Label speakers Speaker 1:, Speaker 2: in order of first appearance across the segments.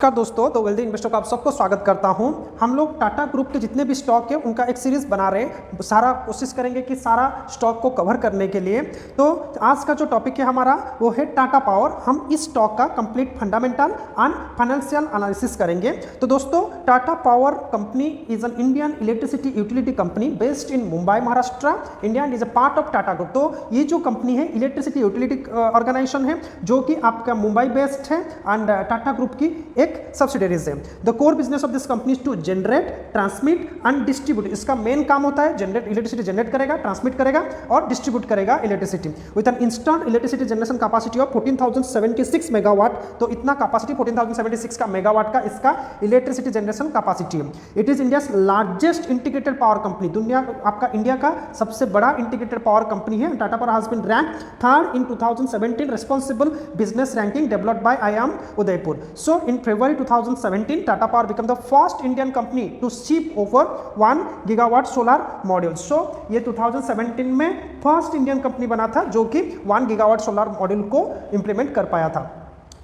Speaker 1: नमस्कार दोस्तों, तो वेल्दी इन्वेस्टर को आप सबको स्वागत करता हूं। हम लोग टाटा ग्रुप के जितने भी स्टॉक है उनका एक सीरीज बना रहे हैं। सारा कोशिश करेंगे कि सारा स्टॉक को कवर करने के लिए। तो आज का जो टॉपिक है हमारा वो है टाटा पावर। हम इस स्टॉक का complete fundamental and financial analysis करेंगे। तो दोस्तों, Tata power company is an Indian electricity utility company based in Mumbai Maharashtra, India and is a part of Tata group. तो ये जो कंपनी है इलेक्ट्रिसिटी यूटिलिटी ऑर्गेनाइजेशन है जो कि आपका मुंबई बेस्ड है एंड टाटा ग्रुप की एक सब्सिडरीज है। The core business of this company is to generate, transmit and distribute. इसका मेन काम होता है जनरेट, इलेक्ट्रिसिटी जनरेट करेगा, ट्रांसमिट करेगा और डिस्ट्रीब्यूट करेगा electricity with an instant electricity generation capacity of 14,076 megawatt. तो इतना कैपेसिटी 14,076 का मेगावाट का इसका इलेक्ट्रिसिटी जनरेशन कैपेसिटी है। It is India largest integrated power company. दुनिया आपका इंडिया का सबसे बड़ा इंटीग्रेटेड पावर कंपनी है। Tata power has been rank third in 2017 responsible business ranking developed by IIM Udaipur. So in February 2017, Tata Power became the first Indian company to ship over 1 gigawatt solar modules. So ये 2017 में first Indian company बना था जो कि 1 gigawatt solar module को implement कर पाया था।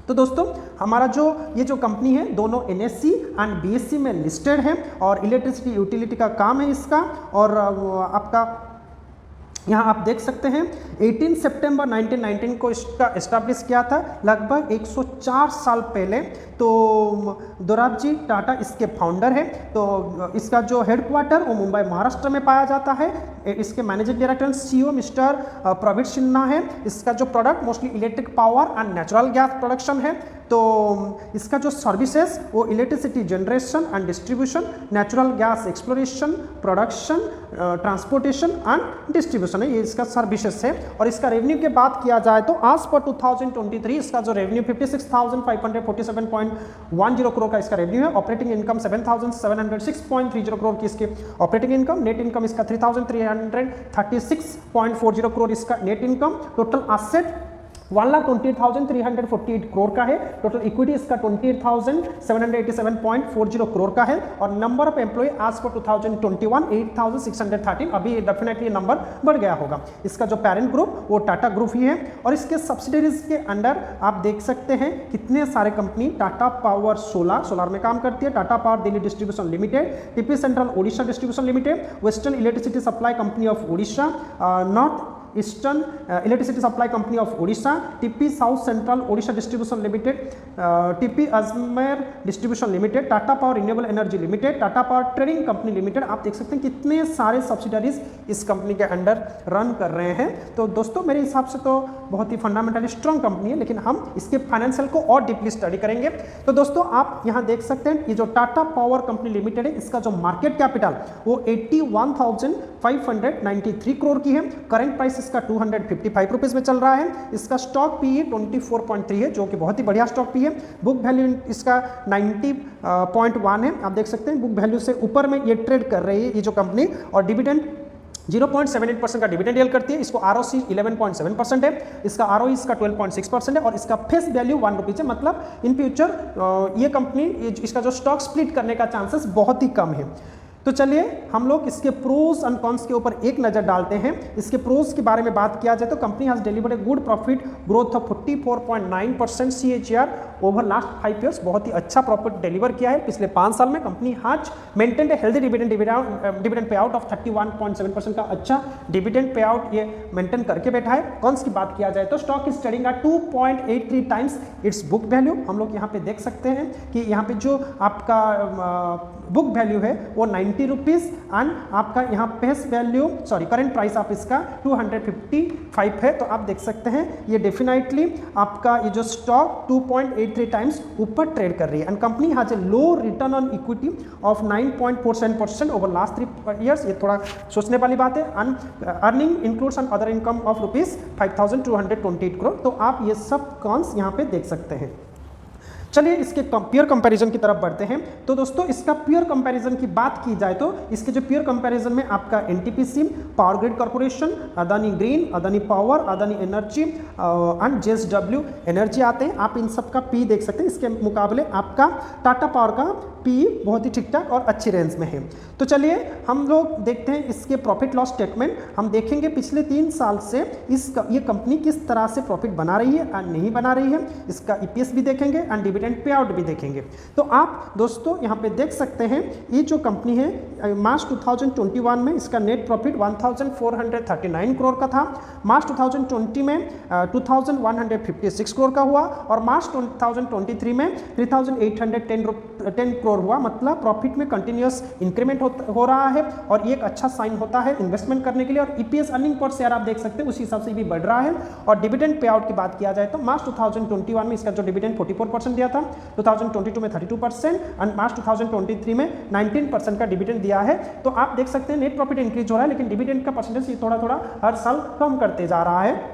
Speaker 1: तो दोस्तों, हमारा जो ये जो कंपनी है दोनों NSE एंड BSE में लिस्टेड है और इलेक्ट्रिसिटी यूटिलिटी का काम है इसका। और आपका यहाँ आप देख सकते हैं 18 सितंबर 1919 को इसका एस्टैब्लिश किया था, लगभग 104 साल पहले। तो दोराबजी टाटा इसके फाउंडर है। तो इसका जो हेडक्वार्टर वो मुंबई महाराष्ट्र में पाया जाता है। इसके managing director CEO mister Praveen Sinha है। इसका जो product mostly electric power and natural gas production है। तो इसका जो सर्विसेज वो electricity generation and distribution, natural gas exploration, production, transportation and distribution है, ये इसका सर्विसेज है। और इसका रेवेन्यू की बात किया जाए तो आज पर 2023 इसका जो रेवेन्यू 56,547.10 करोड़ का इसका रेवेन्यू है। ऑपरेटिंग इनकम 7,706.30 करोड़ की इसकी ऑपरेटिंग इनकम। नेट इनकम इसका 3,336.40 करोड़ इसका net income. Total asset 1,28,348 crore का है। टोटल इक्विटी इसका 28,787.40 करोड़ का है। और नंबर ऑफ एम्प्लॉय आज फॉर 2021 8,613। अभी डेफिनेटली नंबर बढ़ गया होगा। इसका जो पेरेंट ग्रुप वो टाटा ग्रुप ही है। और इसके सब्सिडरीज के अंडर आप देख सकते हैं कितने सारे कंपनी। टाटा पावर सोलर में काम करती है, Tata power Delhi distribution limited, TP central Odisha distribution limited, western electricity supply company of Odisha, north eastern electricity supply company of Odisha, TP south central Odisha distribution limited, TP Ajmer distribution limited, Tata power renewable energy limited, Tata power trading company limited. आप देख सकते हैं कितने सारे subsidiaries इस company के under run कर रहे हैं। तो दोस्तों, मेरे हिसाब से तो बहुत ही फंडामेंटली स्ट्रॉन्ग कंपनी है, लेकिन हम इसके फाइनेंशियल को और डीपली स्टडी करेंगे। तो दोस्तों, आप यहाँ देख सकते हैं ये जो टाटा पावर कंपनी लिमिटेड है इसका जो मार्केट कैपिटल वो 81,593 करोड़ की है। करेंट प्राइस इसका 255 रुपीज में चल रहा है। इसका स्टॉक PE 24.3 है जो कि बहुत ही बढ़िया स्टॉक PE है। बुक वैल्यू इसका 90.1 है। आप देख सकते हैं बुक वैल्यू से ऊपर में ये ट्रेड कर रही है ये जो कंपनी। और डिविडेंड 0.78% का डिविडेंड यील्ड करती है। इसको ROC 11.7% है, इसका ROE इसका 12.6% है और इसका फेस वैल्यू 1 रुपीज है। मतलब इन फ्यूचर ये कंपनी इसका जो स्टॉक स्प्लिट करने का चांसेस बहुत ही कम है। तो चलिए हम लोग इसके प्रोज एंड कॉन्स के ऊपर एक नजर डालते हैं। इसके प्रोज के बारे में बात किया जाए तो company has delivered a good profit growth of 44.9% CAGR over last 5 years. बहुत ही अच्छा प्रॉफिट डिलीवर किया है पिछले 5 साल में। Company has maintained a healthy dividend pay out of 31.7% का अच्छा डिविडेंड पे आउट ये मेंटेन करके बैठा है। कॉन्स की बात किया जाए तो stock is trading at 2.83 times it's book value. हम लोग यहाँ पे देख सकते हैं कि यहाँ पे जो आपका बुक वैल्यू है वो 90 रुपीज एंड आपका यहाँ फेस वैल्यू करेंट प्राइस आप इसका 255 है। तो आप देख सकते हैं ये डेफिनेटली आपका ये जो स्टॉक 2.83 टाइम्स ऊपर ट्रेड कर रही है। And company has a low return on equity of 9.47% over last 3 years. ये थोड़ा सोचने वाली बात है। And earning includes and other income of rupees 5,228 crore. तो आप ये सब कॉन्स यहाँ पे देख सकते हैं। चलिए इसके पीयर कंपैरिजन की तरफ बढ़ते हैं। तो दोस्तों, इसका पीयर कंपैरिजन की बात की जाए तो इसके जो पीयर कंपैरिजन में आपका NTPC, power grid corporation, Adani green, Adani power, Adani energy and JSW energy आते हैं। आप इन सब का PE देख सकते हैं। इसके मुकाबले आपका टाटा पावर का PE बहुत ही ठीक ठाक और अच्छी रेंज में है। तो चलिए हम लोग देखते हैं इसके प्रॉफिट लॉस स्टेटमेंट। हम देखेंगे पिछले 3 साल से ये कंपनी किस तरह से प्रॉफिट बना रही है और नहीं बना रही है। इसका EPS भी देखेंगे and dividend dividend pay out भी देखेंगे। तो आप दोस्तों यहाँ पे देख सकते हैं ये जो कंपनी है मार्च 2021 में इसका नेट प्रॉफिट 1439 करोड़ का था, मार्च 2020 में 2156 करोड़ का हुआ और मार्च 2023 में 3810 करोड़ हुआ। मतलब प्रॉफिट में कंटिन्यूस इंक्रीमेंट हो रहा है और ये एक अच्छा साइन होता है इन्वेस्टमेंट करने के लिए। और ईपीएस अर्निंग पर शेयर आप देख सकते हैं उसी हिसाब से भी बढ़ रहा है। और डिविडेंड पे आउट की बात किया जाए तो मार्च 2021 में इसका जो डिविडेंड 44% दिया था, 2022 में 32% और मार्च 2023 में 19% का डिविडेंड दिया है। तो आप देख सकते हैं नेट प्रॉफिट इंक्रीज हो रहा है लेकिन डिविडेंड का परसेंटेज ये थोड़ा थोड़ा हर साल कम करते जा रहा है।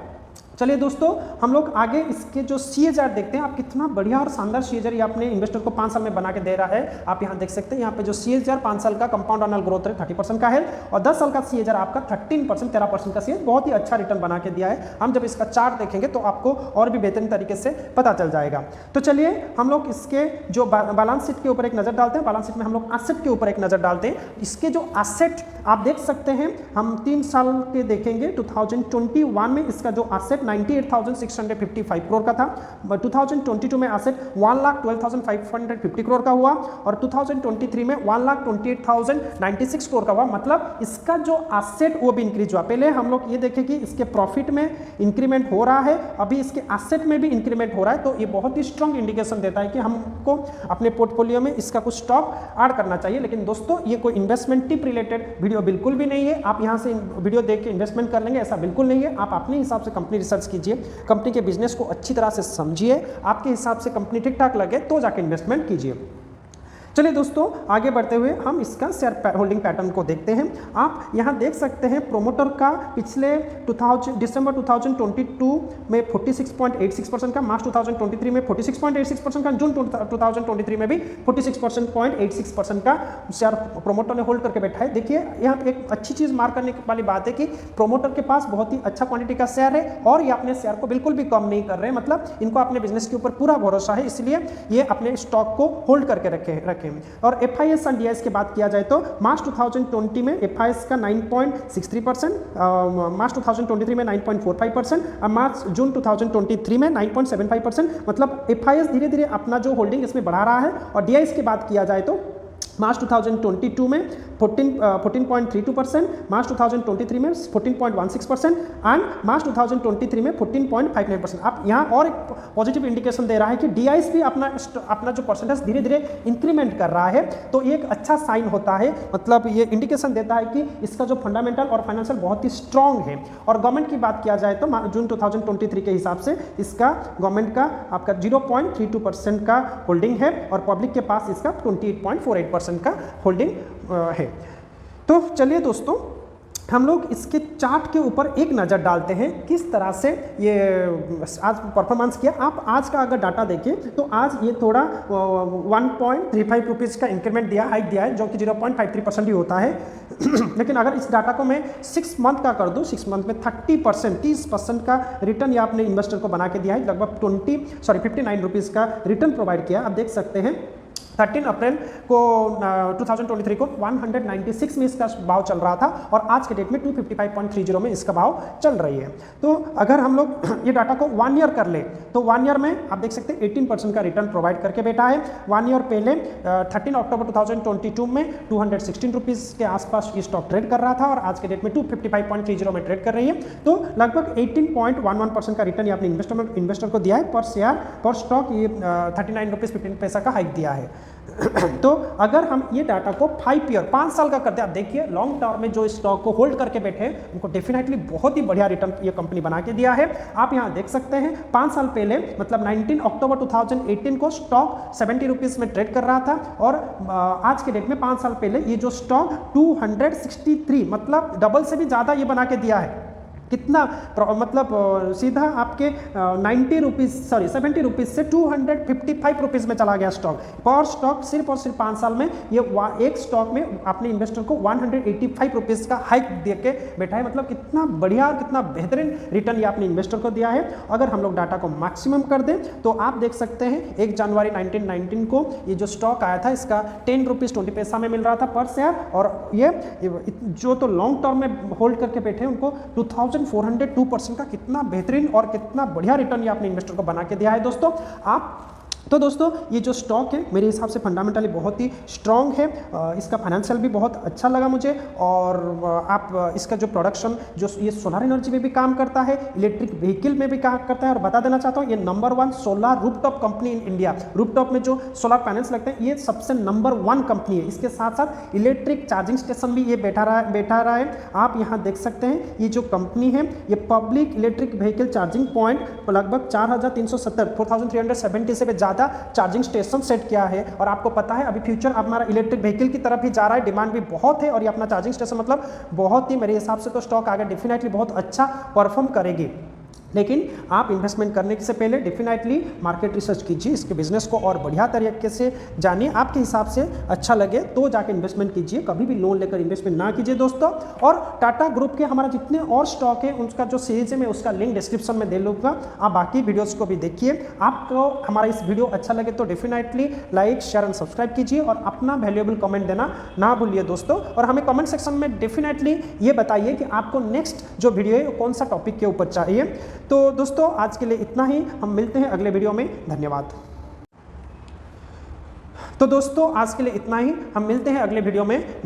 Speaker 1: चलिए दोस्तों हम लोग आगे इसके जो CAGR देखते हैं। आप कितना बढ़िया और शानदार CAGR ये अपने इन्वेस्टर को 5 साल में बना के दे रहा है। आप यहाँ देख सकते हैं यहाँ पे जो CAGR 5 साल का कंपाउंड एनुअल ग्रोथ रेट 30% का है और 10 साल का CAGR आपका 13% का CAGR बहुत ही अच्छा रिटर्न बना के दिया है। हम जब इसका चार्ट देखेंगे तो आपको और भी बेहतरीन तरीके से पता चल जाएगा। तो चलिए हम लोग इसके जो बैलेंस शीट के ऊपर एक नज़र डालते हैं। बैलेंस शीट में हम लोग एसेट के ऊपर एक नज़र डालते हैं। इसके जो एसेट आप देख सकते हैं हम 3 साल के देखेंगे। 2021 में इसका जो एसेट 98,655 करोड़ का था, 2022 में एसेट 1,12,550 करोड़ का हुआ और 2023 में 1,28,096 करोड़ का हुआ। मतलब इसका जो एसेट वो भी इंक्रीज हुआ। पहले हम लोग ये देखें कि इसके प्रॉफिट में इंक्रीमेंट हो रहा है, अभी इसके एसेट में भी इंक्रीमेंट हो रहा है। तो ये बहुत ही स्ट्रॉन्ग इंडिकेशन देता है कि हमको अपने पोर्टफोलियो में इसका कुछ स्टॉक ऐड करना चाहिए। लेकिन दोस्तों ये कोई इन्वेस्टमेंट टिप रिलेटेड वीडियो बिल्कुल भी नहीं है। आप यहाँ से वीडियो देख के इन्वेस्टमेंट कर लेंगे ऐसा बिल्कुल नहीं है। आप अपने हिसाब से कंपनी रिसर्च कीजिए, कंपनी के बिजनेस को अच्छी तरह से समझिए, आपके हिसाब से कंपनी ठीक ठाक लगे तो जाके इन्वेस्टमेंट कीजिए। चलिए दोस्तों आगे बढ़ते हुए हम इसका शेयर होल्डिंग पैटर्न को देखते हैं। आप यहाँ देख सकते हैं प्रोमोटर का पिछले दिसंबर 2022 में 46.86% का, मार्च 2023 में 46.86% का, जून 2023 में भी 46.86% का शेयर प्रोमोटर ने होल्ड करके बैठा है। देखिए यहाँ पे एक अच्छी चीज़ मार्क करने वाली बात है कि प्रोमोटर के पास बहुत ही अच्छा क्वांटिटी का शेयर है और ये अपने शेयर को बिल्कुल भी कम नहीं कर रहे हैं। मतलब इनको अपने बिजनेस के ऊपर पूरा भरोसा है, इसलिए ये अपने स्टॉक को होल्ड करके रखे। और FIS और DIS की बात किया जाए तो मार्च 2020 में FIS का 9.63%, मार्च 2023 में 9.45% और मार्च जून 2023 में 9.75%। मतलब FIS धीरे धीरे अपना जो होल्डिंग इसमें बढ़ा रहा है। और DIS की बात किया जाए तो मार्च 2022 में 14.32%, मार्च 2023 में 14.16% एंड मार्च 2023 में 14.59%। आप यहाँ और एक पॉजिटिव इंडिकेशन दे रहा है कि DIS भी अपना जो परसेंटेज धीरे धीरे इंक्रीमेंट कर रहा है। तो ये एक अच्छा साइन होता है। मतलब ये इंडिकेशन देता है कि इसका जो फंडामेंटल और फाइनेंशियल बहुत ही स्ट्रॉन्ग है। और गवर्नमेंट की बात किया जाए तो जून 2023 के हिसाब से इसका गवर्नमेंट का आपका 0.32% का होल्डिंग है और पब्लिक के पास इसका 28.48% का होल्डिंग है। तो चलिए दोस्तों हम लोग इसके चार्ट के ऊपर एक नज़र डालते हैं किस तरह से ये आज परफॉर्मेंस किया। आप आज का अगर डाटा देखिए तो आज ये थोड़ा 1.35 रुपीज़ का इंक्रीमेंट दिया, हाइक दिया है, जो कि 0.53% ही होता है। लेकिन अगर इस डाटा को मैं 6 मंथ का कर दूं, 6 मंथ में 30% का रिटर्न ये आपने इन्वेस्टर को बना के दिया है। लगभग 59 रुपीज़ का रिटर्न प्रोवाइड किया। आप देख सकते हैं 13 अप्रैल को 2023 को 196 में इसका भाव चल रहा था और आज के डेट में 255.30 में इसका भाव चल रही है। तो अगर हम लोग ये डाटा को 1 ईयर कर ले तो 1 ईयर में आप देख सकते हैं 18% का रिटर्न प्रोवाइड करके बैठा है। 1 ईयर पहले 13 अक्टूबर 2022 में 216 रुपीज़ के आसपास ये स्टॉक ट्रेड कर रहा था और आज के डेट में 255.30 में ट्रेड कर रही है। तो लगभग 18.11% का रिटर्न ये अपने इन्वेस्टर को दिया है पर शेयर पर स्टॉक। ये 39 रुपीज़ 15 पैसा का हाइक दिया है। तो अगर हम ये डाटा को 5 साल का करते हैं, आप देखिए लॉन्ग टर्म में जो स्टॉक को होल्ड करके बैठे हैं उनको डेफिनेटली बहुत ही बढ़िया रिटर्न ये कंपनी बना के दिया है। आप यहाँ देख सकते हैं 5 साल पहले मतलब 19 अक्टूबर 2018 को स्टॉक 70 रुपीज़ में ट्रेड कर रहा था और आज के डेट में 5 साल पहले ये जो स्टॉक 263 मतलब डबल से भी ज़्यादा ये बना के दिया है। कितना मतलब सीधा आपके 70 रुपीज़ से 255 रुपीज़ में चला गया स्टॉक। पर स्टॉक सिर्फ और सिर्फ 5 साल में ये एक स्टॉक में अपने इन्वेस्टर को 185 रुपीज़ का हाइक दे के बैठा है। मतलब कितना बढ़िया और कितना बेहतरीन रिटर्न ये अपने इन्वेस्टर को दिया है। अगर हम लोग डाटा को मैक्सिमम कर दें तो आप देख सकते हैं 1 जनवरी 1919 को ये जो स्टॉक आया था इसका 10 रुपीज़ 20 पैसा में मिल रहा था पर शेयर। और ये जो तो लॉन्ग टर्म में होल्ड करके बैठे उनको 2402% का कितना बेहतरीन और कितना बढ़िया रिटर्न ये अपने इन्वेस्टर को बना के दिया है। दोस्तों आप तो दोस्तों ये जो स्टॉक है मेरे हिसाब से फंडामेंटली बहुत ही स्ट्रॉन्ग है, इसका फाइनेंशियल भी बहुत अच्छा लगा मुझे। और आप इसका जो प्रोडक्शन जो ये सोलर एनर्जी में भी काम करता है, इलेक्ट्रिक व्हीकल में भी काम करता है। और बता देना चाहता हूँ ये number 1 solar rooftop company in India, rooftop में जो सोलर पैनल्स लगते हैं ये सबसे नंबर 1 कंपनी है। इसके साथ साथ इलेक्ट्रिक चार्जिंग स्टेशन भी ये बैठा रहा है। आप यहाँ देख सकते हैं ये जो कंपनी है ये public electric vehicle charging point लगभग 4370 से भी ज़्यादा चार्जिंग स्टेशन सेट किया है। और आपको पता है अभी फ्यूचर हमारा इलेक्ट्रिक व्हीकल की तरफ ही जा रहा है, डिमांड भी बहुत है। और ये अपना चार्जिंग स्टेशन मतलब बहुत ही मेरे हिसाब से तो स्टॉक आगे डेफिनेटली बहुत अच्छा परफॉर्म करेगी। लेकिन आप इन्वेस्टमेंट करने से पहले डेफिनेटली मार्केट रिसर्च कीजिए, इसके बिजनेस को और बढ़िया तरीके से जानिए, आपके हिसाब से अच्छा लगे तो जाके इन्वेस्टमेंट कीजिए, कभी भी लोन लेकर इन्वेस्टमेंट ना कीजिए दोस्तों। और टाटा ग्रुप के हमारा जितने और स्टॉक है उनका जो सीरीज है मैं उसका लिंक डिस्क्रिप्शन में दे लूँगा, आप बाकी वीडियोज़ को भी देखिए। आपको हमारा इस वीडियो अच्छा लगे तो definitely like share and subscribe कीजिए और अपना वैल्यूएबल कमेंट देना ना भूलिए दोस्तों। और हमें कमेंट सेक्शन में डेफिनेटली ये बताइए कि आपको नेक्स्ट जो वीडियो है वो कौन सा टॉपिक के ऊपर चाहिए। तो दोस्तों आज के लिए इतना ही, हम मिलते हैं अगले वीडियो में। धन्यवाद। तो दोस्तों आज के लिए इतना ही, हम मिलते हैं अगले वीडियो में।